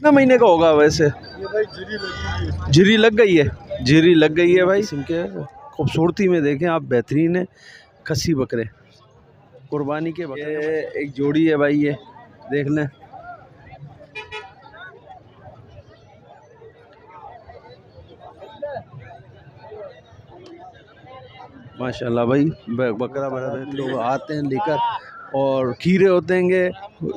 कितना महीने का होगा वैसे? ये भाई झिरी लगी है। झिरी लग गई है, झिरी लग गई है भाई। किस्म के खूबसूरती में देखें आप, बेहतरीन है खस्सी बकरे, कुर्बानी के बकरे। ये एक जोड़ी है भाई, ये देख लें। माशाल्लाह भाई, बकरा बड़ा लोग आते हैं लेकर और खीरे होते हैं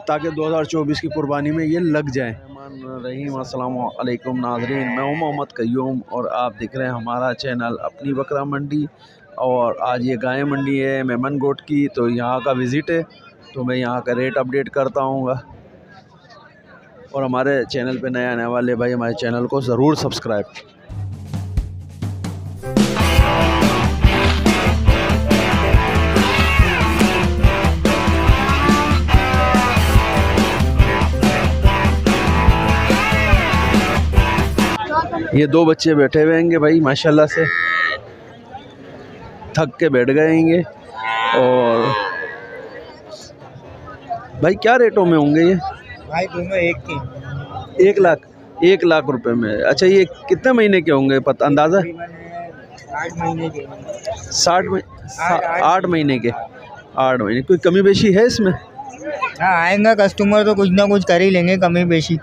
ताकि 2024 की कुर्बानी में ये लग जाए। रहीम अस्सलाम वालेकुम नाज़रीन, मैं हूं मोहम्मद कय्यूम और आप देख रहे हैं हमारा चैनल अपनी बकरा मंडी। और आज ये गाय मंडी है मेमन गोट की, तो यहाँ का विज़िट है, तो मैं यहाँ का रेट अपडेट करता हूँ। और हमारे चैनल पे नए आने वाले भाई हमारे चैनल को ज़रूर सब्सक्राइब। ये दो बच्चे बैठे हुए हैं भाई, माशाल्लाह से थक के बैठ गए हैं। और भाई क्या रेटों में होंगे ये? भाई दोनों एक के 1 लाख रुपए में। अच्छा, ये कितने महीने के होंगे, पता अंदाज़ा? 8 महीने के। 8 महीने के। 8 महीने। कोई कमी बेशी है इसमें? हाँ, आएंगा कस्टमर तो कुछ ना कुछ कर ही लेंगे, कमी बेशी।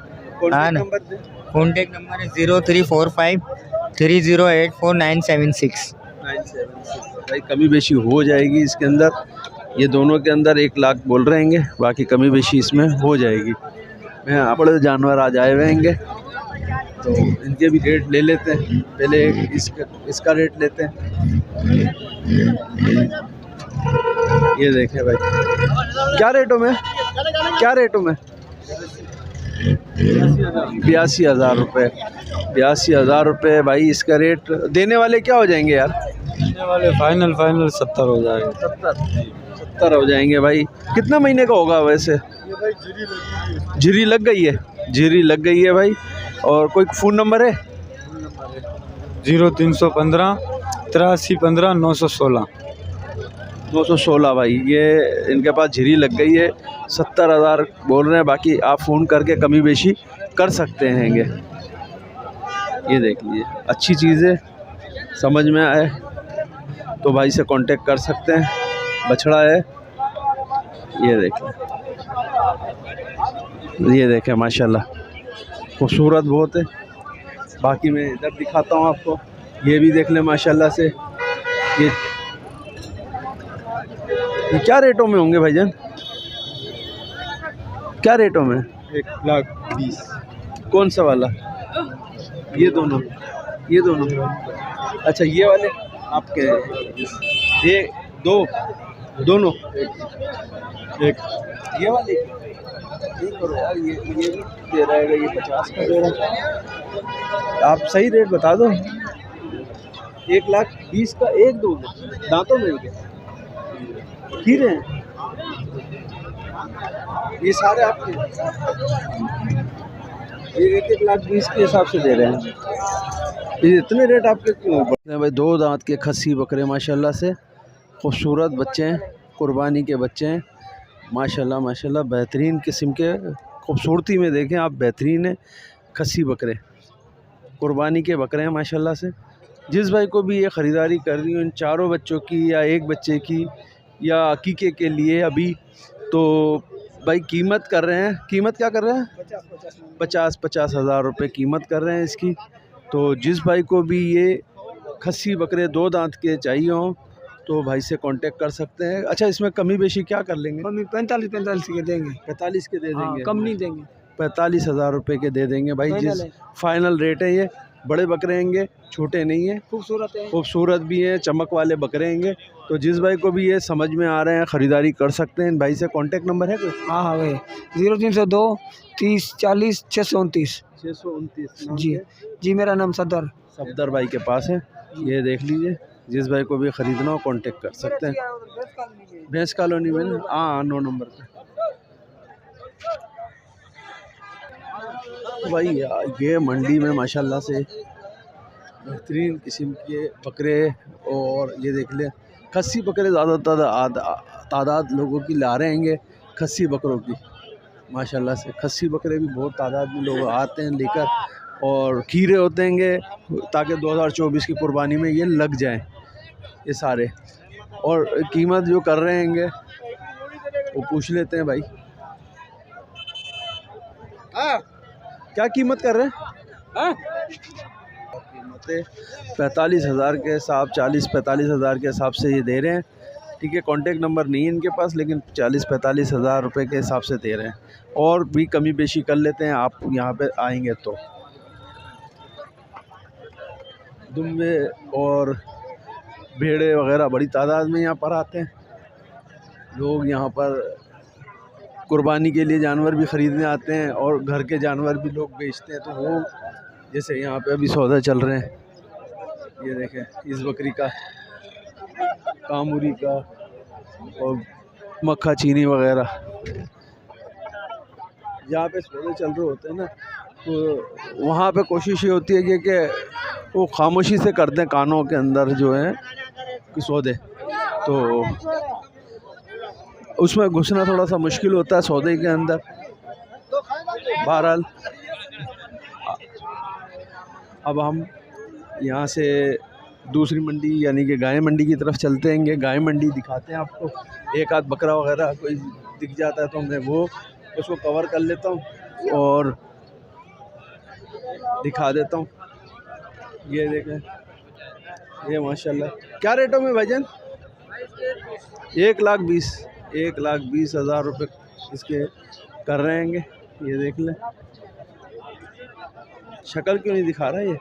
हाँ ना, कॉन्टेक्ट नंबर है 0345 3084 976। भाई कमी बेशी हो जाएगी इसके अंदर। ये दोनों के अंदर 1 लाख बोल रहे हैं, बाकी कमी बेशी इसमें हो जाएगी। मैं बड़े जानवर आज आए हुए हैं, तो इनके भी रेट ले लेते हैं। पहले इसका रेट लेते हैं। ये देखें भाई, क्या रेटों में? 82,000 रुपये। 82,000 रुपये भाई इसका रेट। देने वाले क्या हो जाएंगे यार? देने वाले फाइनल 70 हो जाएगा। 70 हो जाएंगे भाई। कितना महीने का होगा वैसे? ये भाई झिरी लग गई है, झिरी लग गई है भाई। और कोई फ़ोन नंबर है? 0315 8315 916। 916 भाई। ये इनके पास झिरी लग गई है, 70,000 बोल रहे हैं, बाकी आप फ़ोन करके कमी बेशी कर सकते हैं। ये देख लीजिए, अच्छी चीज़ है, समझ में आए तो भाई से कांटेक्ट कर सकते हैं। बछड़ा है, ये देखें माशाल्लाह खूबसूरत बहुत है। बाकी मैं इधर दिखाता हूँ आपको, ये भी देख लें माशाल्लाह से। ये क्या रेटों में होंगे भाईजान? क्या रेटों में? 1,20,000। कौन सा वाला? ये दोनों। अच्छा, ये वाले आपके? ये दोनों एक। ये वाले करो यार, ये भी दे रहा है, ये 50 का दे रहा है। आप सही रेट बता दो। 1,20,000 का एक दो दांतों में खीरे हैं ये सारे आपके? ये 1,20,000 के हिसाब से दे रहे हैं। ये इतने रेट आपके क्यों बढ़ते हैं भाई? 2 दांत के खस्सी बकरे माशाल्लाह से खूबसूरत बच्चे हैं, कुर्बानी के बच्चे हैं माशाल्लाह बेहतरीन किस्म के। खूबसूरती में देखें आप, बेहतरीन है खस्सी बकरे, कुर्बानी के बकरे हैं माशाल्लाह से। जिस भाई को भी ये ख़रीदारी कर रही हो इन चारों बच्चों की या एक बच्चे की या अकीके के लिए अभी, तो भाई कीमत कर रहे हैं। कीमत क्या कर रहे हैं? 50,000 रुपये कीमत कर रहे हैं इसकी। तो जिस भाई को भी ये खस्सी बकरे 2 दांत के चाहिए हों तो भाई से कांटेक्ट कर सकते हैं। अच्छा, इसमें कमी बेशी क्या कर लेंगे? कमी 45 के देंगे। 45 के दे देंगे? कम नहीं देंगे। 45,000 रुपये के दे देंगे भाई। जिस फाइनल रेट है ये। बड़े बकरे हैं, छोटे नहीं हैं, खूबसूरत भी हैं, चमक वाले बकरे हैं। तो जिस भाई को भी ये समझ में आ रहे हैं ख़रीदारी कर सकते हैं। भाई से कांटेक्ट नंबर है कोई? हाँ भाई, 0302 30 40 629। 629 जी, मेरा नाम सफदर भाई के पास है। ये देख लीजिए, जिस भाई को भी ख़रीदना हो कांटेक्ट कर सकते हैं। भैंस कॉलोनी में ना, हाँ 9 नंबर पे भाई। ये मंडी में माशाल्लाह से बेहतरीन किस्म के बकरे। और ये देख लें खस्सी बकरे ज़्यादा तादाद लोगों की ला रहे हैं खस्सी बकरों की माशाल्लाह से। खस्सी बकरे भी बहुत तादाद में लोग आते हैं लेकर, और खीरे होते हैं ताकि 2024 की कुर्बानी में ये लग जाएं ये सारे। और कीमत जो कर रहे हैं वो पूछ लेते हैं भाई। क्या कीमत कर रहे हैं? कीमतें 45,000 के हिसाब, 40-45 हज़ार के हिसाब से ये दे रहे हैं। ठीक है, कॉन्टेक्ट नंबर नहीं है इनके पास, लेकिन 40-45 हज़ार रुपये के हिसाब से दे रहे हैं। और भी कमी बेशी कर लेते हैं आप यहाँ पे आएंगे तो। दुम्बे और भेड़े वगैरह बड़ी तादाद में यहाँ पर आते हैं लोग। यहाँ पर कुर्बानी के लिए जानवर भी ख़रीदने आते हैं और घर के जानवर भी लोग बेचते हैं। तो वो जैसे यहाँ पे अभी सौदा चल रहे हैं, ये देखें, इस बकरी का, कामूरी का और मक्खा चीनी वगैरह जहाँ पे सौदे चल रहे होते हैं ना, तो वहाँ पे कोशिश ये होती है कि वो खामोशी से कर दें कानों के अंदर जो है कि सौदे, तो उसमें घुसना थोड़ा सा मुश्किल होता है सौदे के अंदर। बहरहाल अब हम यहाँ से दूसरी मंडी यानी कि गाय मंडी की तरफ चलते हैं। गाय मंडी दिखाते हैं आपको। एक आध बकरा वगैरह कोई दिख जाता है तो मैं वो उसको कवर कर लेता हूँ और दिखा देता हूँ। ये देखें, ये माशाल्लाह क्या रेटों में भाईजान? 1,20,000 रुपये इसके कर रहे हैं। ये देख लें, शक्ल क्यों नहीं दिखा रहा है। ये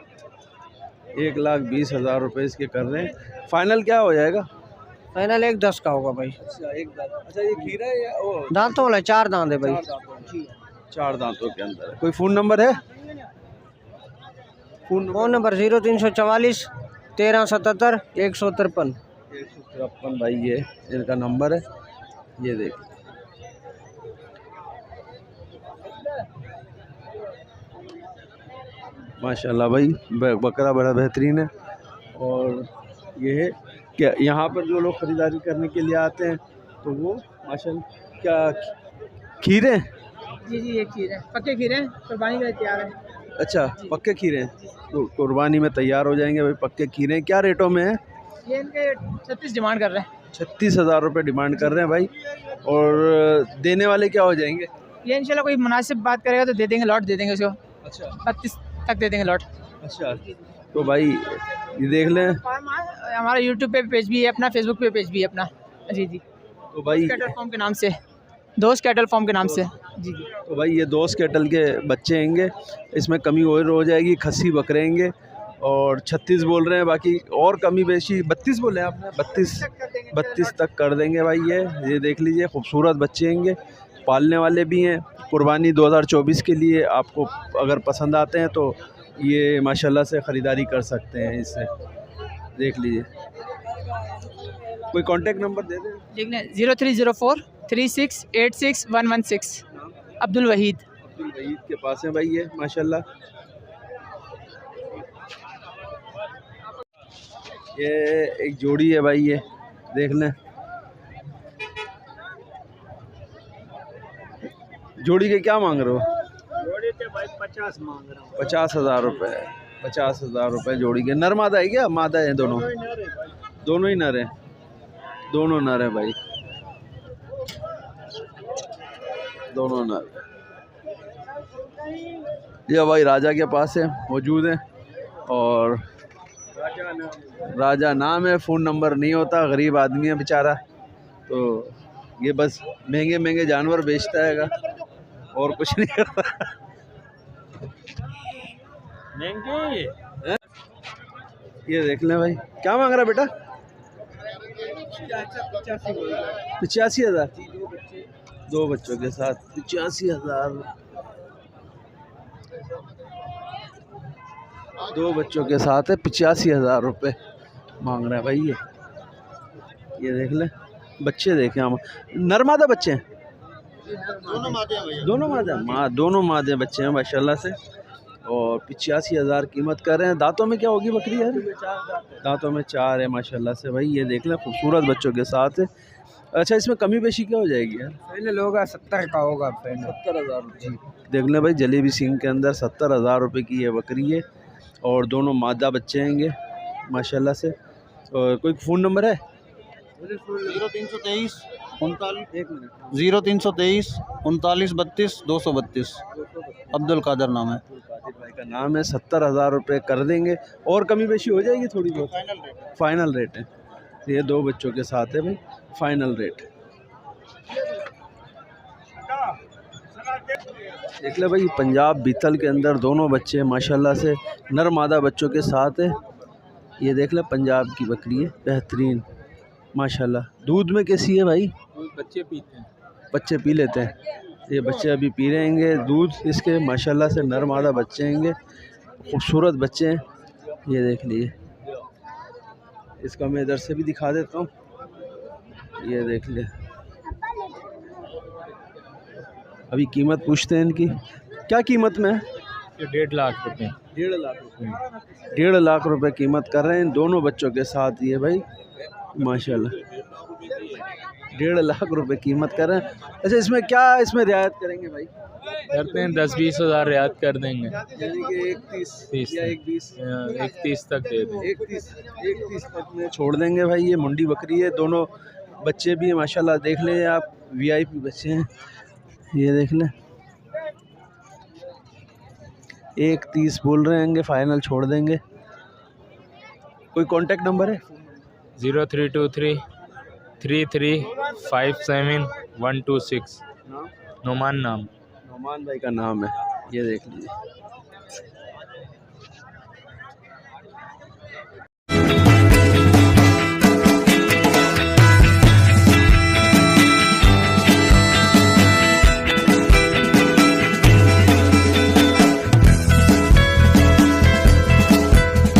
1,20,000 रुपये इसके कर रहे हैं। फाइनल क्या हो जाएगा? फाइनल 1,10 का होगा भाई। अच्छा, 1,10। अच्छा, ये खीरा है या वो दांतों वाला? 4 दांत है भाई। 4 दांतों के अंदर है। कोई फ़ोन नंबर है? फ़ोन नंबर 0344 1377 153 153 भाई, ये इनका नंबर है। ये देख, माशाल्लाह भाई, बकरा बड़ा बेहतरीन है। और ये है क्या यहाँ पर जो लोग ख़रीदारी करने के लिए आते हैं तो वो माशाल्लाह क्या खीरे? जी ये खीरे पक्के खीरे हैं, कुर्बानी के लिए तैयार है। अच्छा, पक्के खीरे हैं तो कुर्बानी में तैयार हो जाएंगे भाई। पक्के खीरे हैं। क्या रेटों में है ये? इनके 36 डिमांड कर रहे हैं। 36,000 रुपये डिमांड कर रहे हैं भाई। और देने वाले क्या हो जाएंगे? ये इंशाल्लाह कोई मुनासिब बात करेगा तो दे देंगे, लॉट दे देंगे उसको। अच्छा, 32 तक दे देंगे लॉट। अच्छा, तो भाई ये देख लें, हमारा यूट्यूब पे पेज भी है अपना, फेसबुक पे पेज भी है अपना। जी तो भाई कैटल फार्म के नाम से, दोस्त कैटल फार्म के नाम से। जी तो भाई ये दोस्त कैटल के बच्चे हैंगे, इसमें कमी और हो जाएगी। खस्सी बकरे हैंगे और 36 बोल रहे हैं, बाकी और कमी बेशी 32 बोले आपने, 32 तक कर देंगे भाई। ये देख लीजिए, खूबसूरत बच्चे हैंगे, पालने वाले भी हैं। कुर्बानी 2024 के लिए आपको अगर पसंद आते हैं तो ये माशाल्लाह से ख़रीदारी कर सकते हैं इससे। देख लीजिए, कोई कांटेक्ट नंबर दे दें? लिख लें 0304 3686 116। अब्दुल वहीद के पास है भाई ये माशाल्लाह। ये एक जोड़ी है भाई, ये देख लें। जोड़ी के क्या मांग रहे हो? जोड़ी के भाई 50 मांग रहा हूँ। 50,000 रुपये। 50,000 रुपये जोड़ी के। नर मादा है क्या? मादा है दोनों? दोनों ही नर हैं। दोनों नर हैं भाई, दोनों नर। ये भाई राजा के पास है, मौजूद है। और राजा नाम है, फ़ोन नंबर नहीं होता। गरीब आदमी है बेचारा, तो ये बस महंगे महंगे जानवर बेचता है और कुछ नहीं करता। महंगे ये देख लें भाई। क्या मांग रहा बेटा? 85,000। 2 बच्चों के साथ 85,000। 2 बच्चों के साथ है, 85,000 रुपये मांग रहे हैं भाई। ये देख लें, बच्चे देखें हम। नर मादा बच्चे हैं? दोनों मादे हैं भैया। दोनों मादे? दोनों मादे बच्चे हैं माशाल्लाह से। और 85,000 कीमत कर रहे हैं। दांतों में क्या होगी बकरी यार? दांतों में 4 है माशाल्लाह से भाई। ये देख लें, खूबसूरत बच्चों के साथ है। अच्छा, इसमें कमी बेशी क्या हो जाएगी यार? फाइनल होगा 70 का होगा फाइनल। 70,000 रुपये। देख लें भाई, जलेबी सिंह के अंदर 70,000 रुपये की ये बकरी है और दोनों मादा बच्चे हैंगे माशाल्लाह से। और कोई फ़ोन नंबर है? 0323 39 232 अब्दुल कादर नाम है। कादिर भाई का नाम है। 70,000 रुपये कर देंगे और कमी बेशी हो जाएगी थोड़ी बहुत? फाइनल रेट है। ये दो बच्चों के साथ है भाई, फाइनल रेट। देख ले भाई, पंजाब बीतल के अंदर दोनों बच्चे माशाल्लाह से नर मादा बच्चों के साथ है। ये देख ले, पंजाब की बकरी है, बेहतरीन माशाल्लाह। दूध में कैसी है भाई? बच्चे पीते हैं। बच्चे पी लेते हैं। ये बच्चे अभी पी रहे हैं दूध इसके, माशाल्लाह से नर मादा बच्चे हैं, खूबसूरत बच्चे हैं। ये देख लिए, इसका मैं इधर से भी दिखा देता हूँ। ये देख ले, अभी कीमत पूछते हैं इनकी, क्या कीमत में है? 1.5 लाख रुपए। 1.5 लाख रुपये। 1.5 लाख रुपए कीमत कर रहे हैं दोनों बच्चों के साथ ये भाई माशाल्लाह। 1.5 लाख रुपए कीमत कर रहे हैं। अच्छा, इसमें क्या रियायत करेंगे भाई? करते हैं 10-20 हज़ार रियायत कर देंगे। यानी कि 1.30 या 1.20? 1.30 तक दे दें। 1.30 तक में छोड़ देंगे भाई। ये मुंडी बकरी है, दोनों बच्चे भी माशाल्लाह देख लें आप, VIP बच्चे हैं। ये देख लें, 1.30 बोल रहे हैं, फाइनल छोड़ देंगे। कोई कांटेक्ट नंबर है? 0323 3357 126। नाम नोमान भाई का नाम है। ये देख लीजिए।